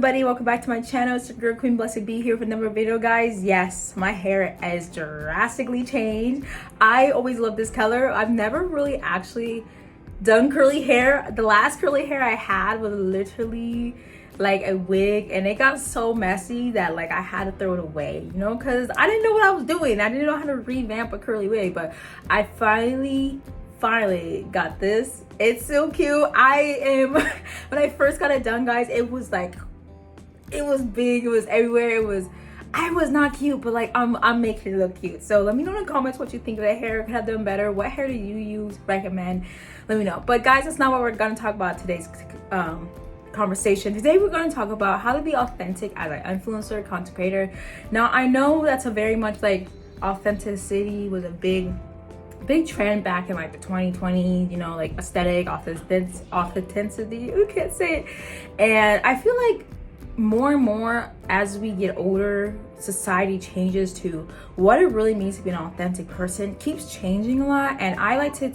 everybody, welcome back to my channel. It's your girl Queen Blessed Be here with another video, guys. Yes, my hair has drastically changed. I always love this color. I've never really actually done curly hair. The last curly hair I had was literally like a wig, and it got so messy that like I had to throw it away, you know, because I didn't know what I was doing. I didn't know how to revamp a curly wig, but I finally got this. It's so cute. When I first got it done, guys, it was like, it was big, it was everywhere, I was not cute, but like I'm making it look cute. So let me know in the comments what you think of the hair. Could have done better. What hair do you use, recommend? Let me know. But guys, that's not what we're gonna talk about today's conversation. Today we're going to talk about how to be authentic as an influencer, content creator. Now I know that's a very much like authenticity was a big trend back in like the 2020, you know, like aesthetic, authenticity, you can't say it. And I feel like more and more as we get older, society changes to what it really means to be an authentic person, keeps changing a lot. And I like to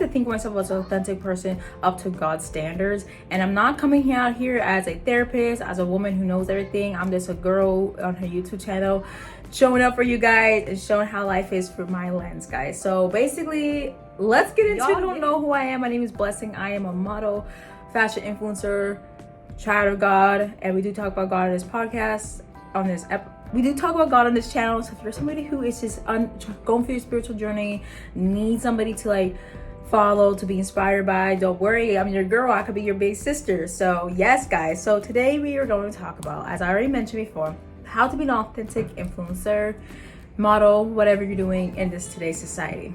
think of myself as an authentic person up to God's standards. And I'm not coming out here as a therapist, as a woman who knows everything. I'm just a girl on her YouTube channel showing up for you guys and showing how life is through my lens, guys. So basically, let's get into it. Y'all don't know who I am. My name is Blessing. I am a model, fashion influencer, child of God, and we do talk about God on this podcast, we do talk about God on this channel. So if you're somebody who is just going through your spiritual journey, need somebody to like follow, to be inspired by, don't worry, I'm your girl. I could be your big sister. So yes, guys, so today we are going to talk about, as I already mentioned before, how to be an authentic influencer, model, whatever you're doing in this today's society.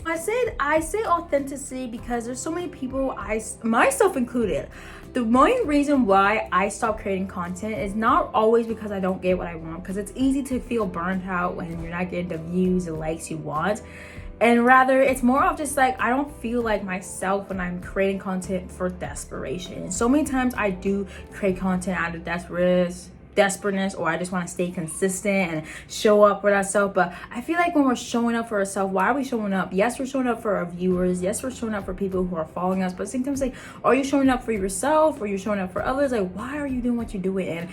I say authenticity because there's so many people, myself included. The main reason why I stopped creating content is not always because I don't get what I want, because it's easy to feel burnt out when you're not getting the views and likes you want. And rather, it's more of just like, I don't feel like myself when I'm creating content for desperation. So many times I do create content out of desperateness, or I just want to stay consistent and show up for ourselves. But I feel like when we're showing up for ourselves, why are we showing up? Yes, we're showing up for our viewers. Yes, we're showing up for people who are following us. But sometimes, like, are you showing up for yourself, or you're showing up for others? Like, why are you doing what you're doing? And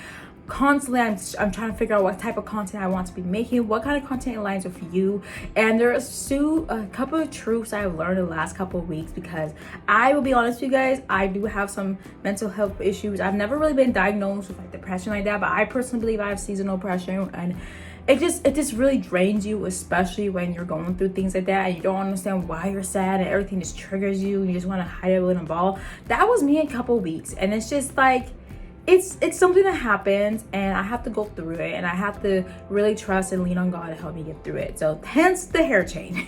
constantly I'm trying to figure out what type of content I want to be making, what kind of content aligns with you. And there's a couple of truths I've learned in the last couple of weeks, because I will be honest with you guys, I do have some mental health issues. I've never really been diagnosed with like depression like that, but I personally believe I have seasonal depression, and it just really drains you, especially when you're going through things like that and you don't understand why you're sad and everything just triggers you and you just want to hide it in a ball. That was me in a couple of weeks, and it's just like, it's something that happens, and I have to go through it, and I have to really trust and lean on God to help me get through it. So hence the hair change.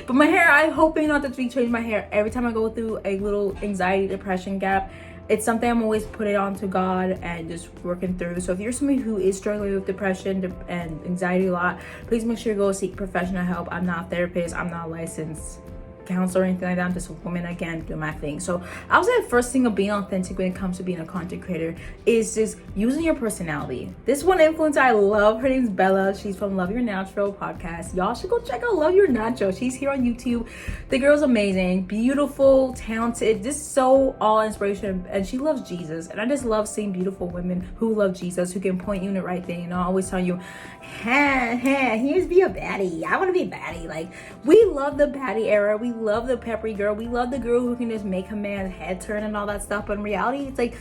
But my hair, I'm hoping not to change my hair every time I go through a little anxiety depression gap. It's something I'm always putting on to God and just working through. So if you're somebody who is struggling with depression and anxiety a lot, please make sure you go seek professional help. I'm not a therapist, I'm not a licensed counselor or anything like that. I'm just a woman, again, doing my thing. So I would say the first thing of being authentic when it comes to being a content creator is just using your personality. This one influencer I love, her name's Bella. She's from Love Your Natural podcast. Y'all should go check out Love Your Natural. She's here on YouTube. The girl's amazing, beautiful, talented, just so all inspiration, and she loves Jesus. And I just love seeing beautiful women who love Jesus, who can point you in the right thing, and I always tell you, here's be a baddie. I want to be a baddie. Like, we love the baddie era. We love the peppery girl. We love the girl who can just make a man's head turn and all that stuff. But in reality, it's like,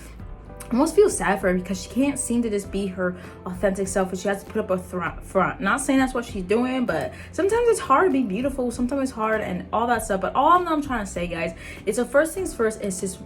I almost feel sad for her because she can't seem to just be her authentic self, and she has to put up a front. Not saying that's what she's doing, but sometimes it's hard to be beautiful. Sometimes it's hard and all that stuff. But all I'm trying to say, guys, is the first things first is just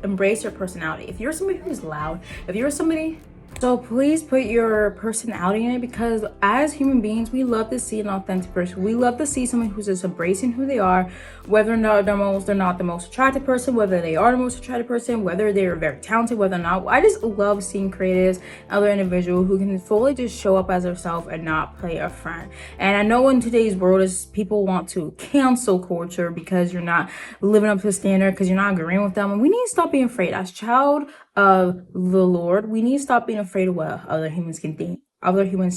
embrace your personality. If you're somebody who's loud, if you're somebody, so please put your personality in it, because as human beings, we love to see an authentic person. We love to see someone who's just embracing who they are, whether or not they're not the most attractive person, whether they are the most attractive person, whether they're very talented, whether or not. I just love seeing creatives, other individuals who can fully just show up as themselves and not play a front. And I know in today's world, is people want to cancel culture because you're not living up to the standard, because you're not agreeing with them. And we need to stop being afraid. As child of the Lord, we need to stop being afraid of what other humans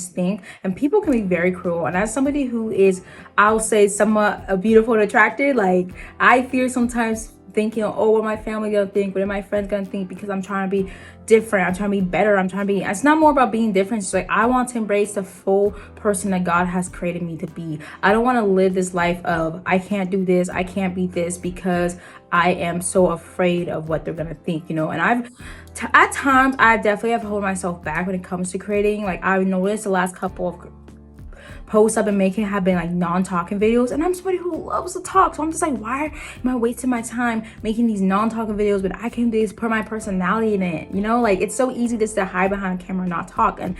think, and people can be very cruel. And as somebody who is, I'll say, somewhat beautiful and attractive, like, I fear sometimes thinking, oh, what my family gonna think, what are my friends gonna think, because I'm trying to be different, I'm trying to be better, I'm trying to be, it's not more about being different. It's like, I want to embrace the full person that God has created me to be. I don't want to live this life of, I can't do this, I can't be this, because I am so afraid of what they're gonna think, you know. And at times, I definitely have to hold myself back when it comes to creating. Like, I've noticed the last couple of posts I've been making have been like non-talking videos, and I'm somebody who loves to talk, so I'm just like, why am I wasting my time making these non-talking videos when I can just put my personality in it, you know? Like, it's so easy just to hide behind a camera and not talk. And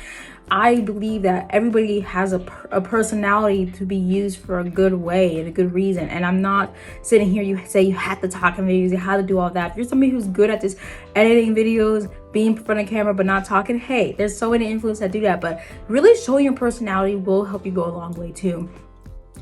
I believe that everybody has a personality to be used for a good way and a good reason. And I'm not sitting here, you say you have to talk in videos, you have to do all that. If you're somebody who's good at just editing videos, being in front of camera but not talking, hey, there's so many influencers that do that. But really showing your personality will help you go a long way too.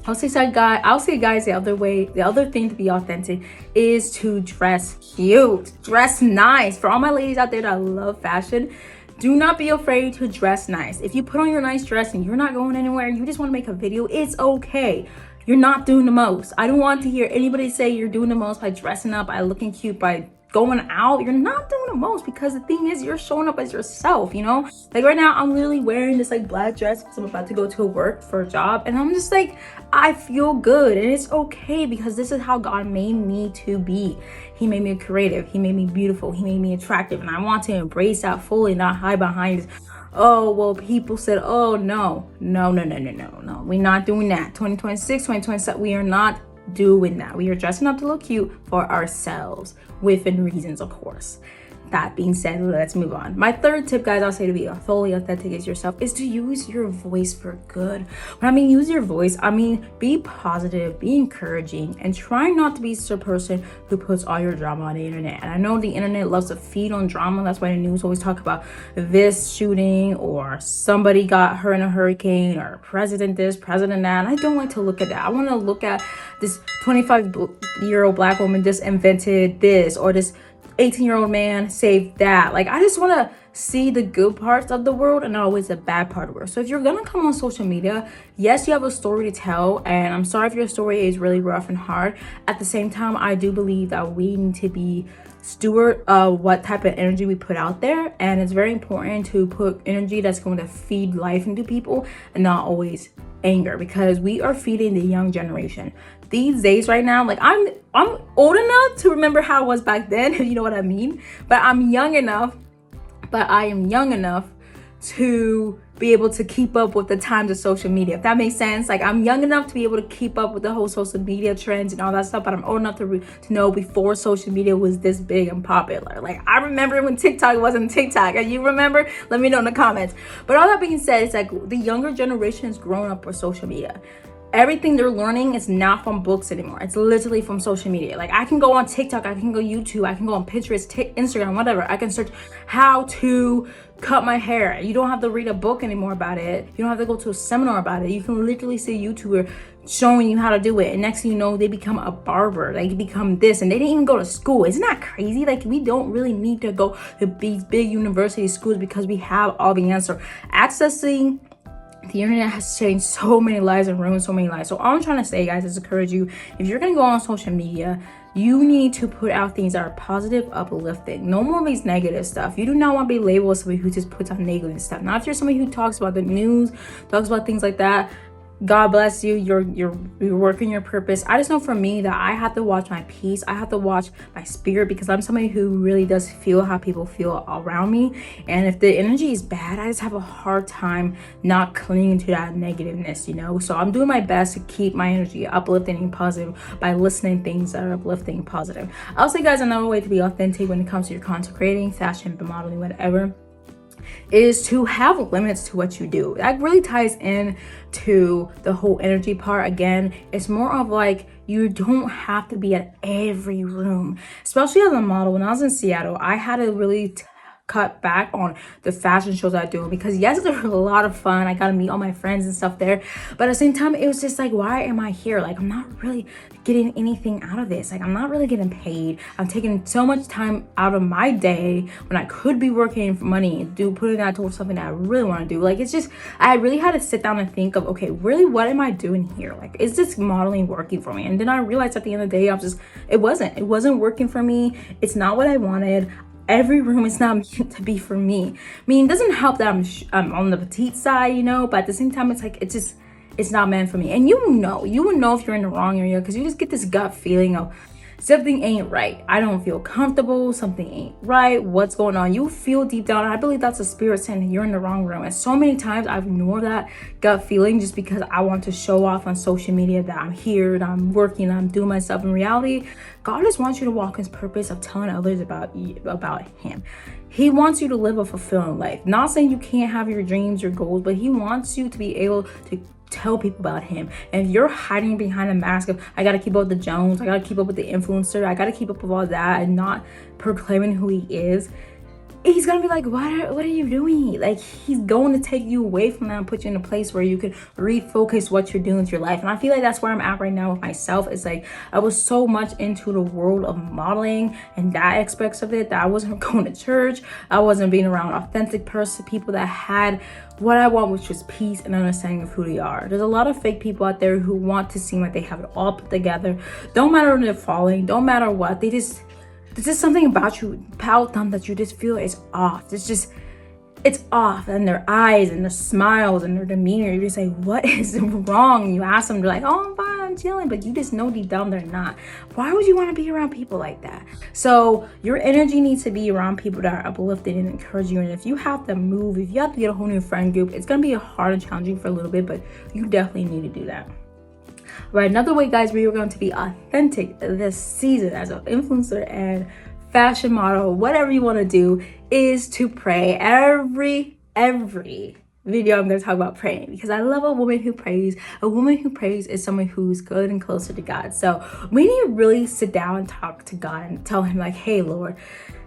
I'll say, guys, the other thing to be authentic is to dress cute, dress nice. For all my ladies out there that love fashion, do not be afraid to dress nice. If you put on your nice dress and you're not going anywhere, you just want to make a video, it's okay. You're not doing the most. I don't want to hear anybody say you're doing the most by dressing up, by looking cute, by going out. You're not doing the most, because the thing is, you're showing up as yourself, you know? Like right now, I'm literally wearing this like black dress because I'm about to go to work for a job, and I'm just like, I feel good, and it's okay, because this is how God made me to be. He made me creative, he made me beautiful, he made me attractive, and I want to embrace that fully, not hide behind this, oh, well, people said, oh, no, we're not doing that. 2026, 2027, we are not doing that. We are dressing up to look cute for ourselves, within reasons, of course. That being said, let's move on. My third tip, guys, I'll say to be fully authentic as yourself, is to use your voice for good. When I mean use your voice, I mean be positive, be encouraging, and try not to be the person who puts all your drama on the internet. And I know the internet loves to feed on drama. That's why the news always talk about this shooting, or somebody got hurt in a hurricane, or president this, president that. And I don't like to look at that. I want to look at this 25-year-old black woman just invented this, or this 18-year-old man saved that. Like, I just want to see the good parts of the world and not always the bad part of the world. So if you're gonna come on social media, yes, you have a story to tell, and I'm sorry if your story is really rough and hard. At the same time, I do believe that we need to be steward of what type of energy we put out there, and it's very important to put energy that's going to feed life into people and not always anger, because we are feeding the young generation these days right now. Like, I'm old enough to remember how it was back then, if you know what I mean, but I am young enough to be able to keep up with the times of social media, if that makes sense. Like, I'm young enough to be able to keep up with the whole social media trends and all that stuff, but I'm old enough to know before social media was this big and popular. Like, I remember when TikTok wasn't TikTok, and you remember? Let me know in the comments. But all that being said, it's like the younger generation has grown up with social media. Everything they're learning is not from books anymore. It's literally from social media. Like, I can go on TikTok, I can go YouTube, I can go on Pinterest, Instagram, whatever. I can search how to cut my hair. You don't have to read a book anymore about it. You don't have to go to a seminar about it. You can literally see a YouTuber showing you how to do it, and next thing you know, they become a barber. They become this, and they didn't even go to school. Isn't that crazy? Like, we don't really need to go to these big university schools, because we have all the answer. Accessing the internet has changed so many lives and ruined so many lives. So all I'm trying to say, guys, is encourage you, if you're gonna go on social media, you need to put out things that are positive, uplifting. No more of these negative stuff. You do not want to be labeled as somebody who just puts out negative stuff. Now, if you're somebody who talks about the news, talks about things like that, God bless you. You're working your purpose. I just know for me that I have to watch my peace. I have to watch my spirit, because I'm somebody who really does feel how people feel around me. And if the energy is bad, I just have a hard time not clinging to that negativeness, you know? So I'm doing my best to keep my energy uplifting and positive by listening things that are uplifting and positive. I'll say, guys, another way to be authentic when it comes to your content creating, fashion, modeling, whatever, is to have limits to what you do. That really ties in to the whole energy part. Again, it's more of like, you don't have to be at every room. Especially as a model, when I was in Seattle, I had to really cut back on the fashion shows I do, because yes, they're a lot of fun. I got to meet all my friends and stuff there. But at the same time, it was just like, why am I here? Like, I'm not really getting anything out of this. Like, I'm not really getting paid. I'm taking so much time out of my day when I could be working for money and putting that towards something that I really want to do. Like, it's just, I really had to sit down and think of, okay, really, what am I doing here? Like, is this modeling working for me? And then I realized at the end of the day, it wasn't working for me. It's not what I wanted. Every room is not meant to be for me. I mean, it doesn't help that I'm on the petite side, you know, but at the same time, it's like, it's not meant for me. And you would know if you're in the wrong area, because you just get this gut feeling of something ain't right. I don't feel comfortable. Something ain't right. What's going on? You feel deep down. I believe that's a spirit saying you're in the wrong room. And so many times I've ignored that gut feeling just because I want to show off on social media that I'm here and I'm working, I'm doing my stuff. In reality, God just wants you to walk His purpose of telling others about Him. He wants you to live a fulfilling life. Not saying you can't have your dreams, your goals, but He wants you to be able to tell people about Him. And if you're hiding behind a mask of, I gotta keep up with the Jones, I gotta keep up with the influencer, I gotta keep up with all that, and not proclaiming who He is, He's gonna be like, what are you doing? Like, He's going to take you away from that and put you in a place where you can refocus what you're doing with your life. And I feel like that's where I'm at right now with myself. It's like, I was so much into the world of modeling and that aspects of it that I wasn't going to church. I wasn't being around authentic people that had what I want, which was peace and understanding of who they are. There's a lot of fake people out there who want to seem like they have it all put together. Don't matter when they're falling, don't matter what, there's just something about them that you just feel is off. It's off. And their eyes and their smiles and their demeanor, you just say, what is wrong? And you ask them, they're like, oh, I'm fine, I'm chilling. But you just know deep down they're not. Why would you want to be around people like that? So your energy needs to be around people that are uplifted and encourage you. And if you have to move, if you have to get a whole new friend group, it's going to be hard and challenging for a little bit, but you definitely need to do that. Right, another way, guys, we are going to be authentic this season as an influencer and fashion model, whatever you want to do, is to pray. Every video I'm going to talk about praying, because I love a woman who prays. A woman who prays is someone who's good and closer to God. So we need to really sit down and talk to God and tell Him, like, hey, Lord,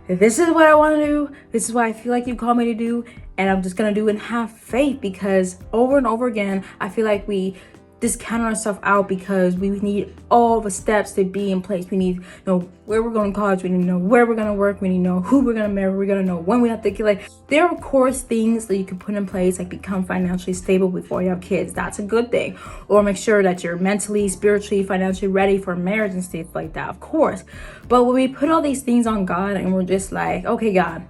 this is what I want to do. This is what I feel like you call me to do. And I'm just going to do and have faith, because over and over again, I feel like we discount ourselves out because we need all the steps to be in place. We need to know where we're going to college. We need to know where we're going to work. We need to know who we're going to marry. We're going to know when we have to get, like, there are of course things that you can put in place, like become financially stable before you have kids. That's a good thing. Or make sure that you're mentally, spiritually, financially ready for marriage and stuff like that, of course. But when we put all these things on God and we're just like, okay, God,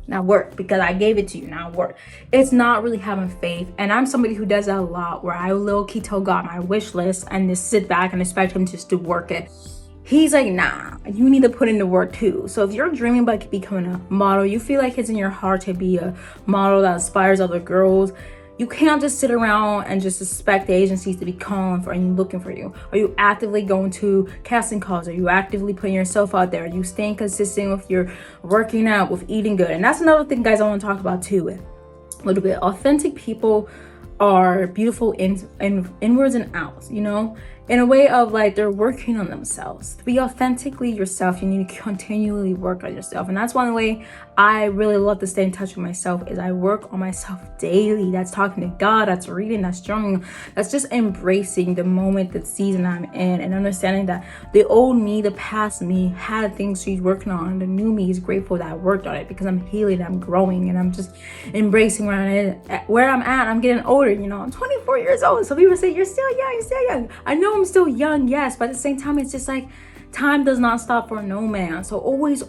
now work, because I gave it to you, now work. It's not really having faith. And I'm somebody who does that a lot, where I low-key tell God my wish list and just sit back and expect Him just to work it. He's like, nah, you need to put in the work too. So if you're dreaming about becoming a model, you feel like it's in your heart to be a model that inspires other girls, you can't just sit around and just expect the agencies to be calling for and looking for you. Are you actively going to casting calls? Are you actively putting yourself out there? Are you staying consistent with your working out, with eating good? And that's another thing, guys, I want to talk about too. A little bit. Authentic people are beautiful inwards and outs, you know, in a way of like they're working on themselves. To be authentically yourself, you need to continually work on yourself. And that's one way I really love to stay in touch with myself, is I work on myself daily. That's talking to God, that's reading, that's journaling, that's just embracing the moment, the season I'm in, and understanding that the old me, the past me, had things she's working on, and the new me is grateful that I worked on it, because I'm healing, I'm growing, and I'm just embracing where I'm at. I'm getting older, you know, I'm 24 years old. So people say, you're still young. I know I'm still young, yes, but at the same time, it's just like, time does not stop for no man. So always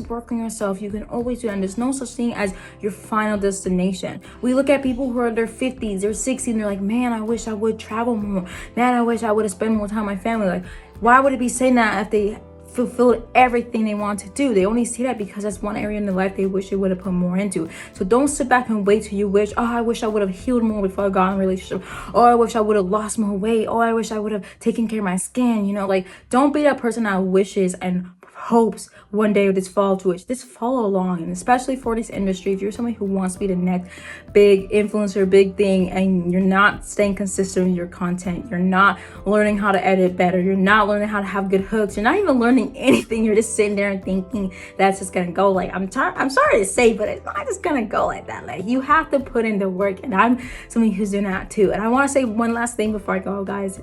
work on yourself. You can always do that. And there's no such thing as your final destination. We look at people who are in their 50s, they're 60s, and they're like, man, I wish I would travel more. Man, I wish I would have spent more time with my family. Like, why would it be saying that if they fulfilled everything they want to do? They only see that because that's one area in their life they wish they would have put more into. So don't sit back and wait till you wish, oh, I wish I would have healed more before I got in a relationship. Oh, I wish I would have lost more weight. Oh, I wish I would have taken care of my skin. You know, like, don't be that person that wishes and hopes one day this fall to it, just follow along. And especially for this industry, if you're somebody who wants to be the next big influencer, big thing, and you're not staying consistent with your content, you're not learning how to edit better, you're not learning how to have good hooks, you're not even learning anything, you're just sitting there and thinking that's just gonna go like, I'm sorry to say, but it's not just gonna go like that. Like, you have to put in the work, and I'm somebody who's doing that too. And I want to say one last thing before I go, guys.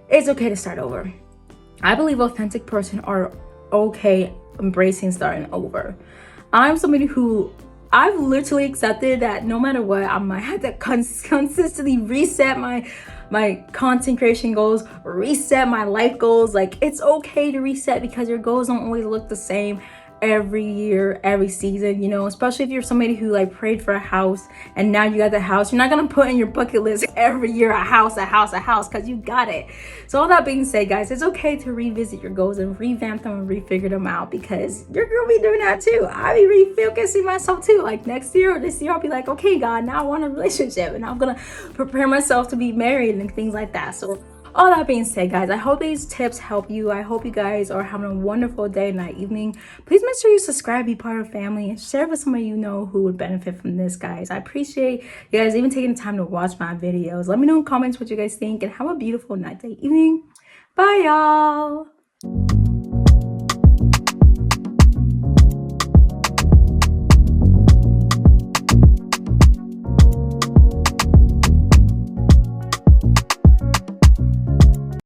It's okay to start over. I believe authentic person are okay embracing starting over. I'm somebody who I've literally accepted that no matter what, I might have to consistently reset my content creation goals, reset my life goals. Like, it's okay to reset because your goals don't always look the same every year, every season, you know, especially if you're somebody who like prayed for a house and now you got the house. You're not gonna put in your bucket list every year a house because you got it. So all that being said, guys, it's okay to revisit your goals and revamp them and refigure them out, because you're gonna be doing that too. I'll be refocusing myself too. Like next year or this year, I'll be like, okay, God, now I want a relationship and I'm gonna prepare myself to be married and things like that. So all that being said, guys, I hope these tips help you. I hope you guys are having a wonderful day, night, evening. Please make sure you subscribe, be part of the family, and share with somebody you know who would benefit from this, guys. I appreciate you guys even taking the time to watch my videos. Let me know in comments what you guys think, and have a beautiful night, day, evening. Bye, y'all.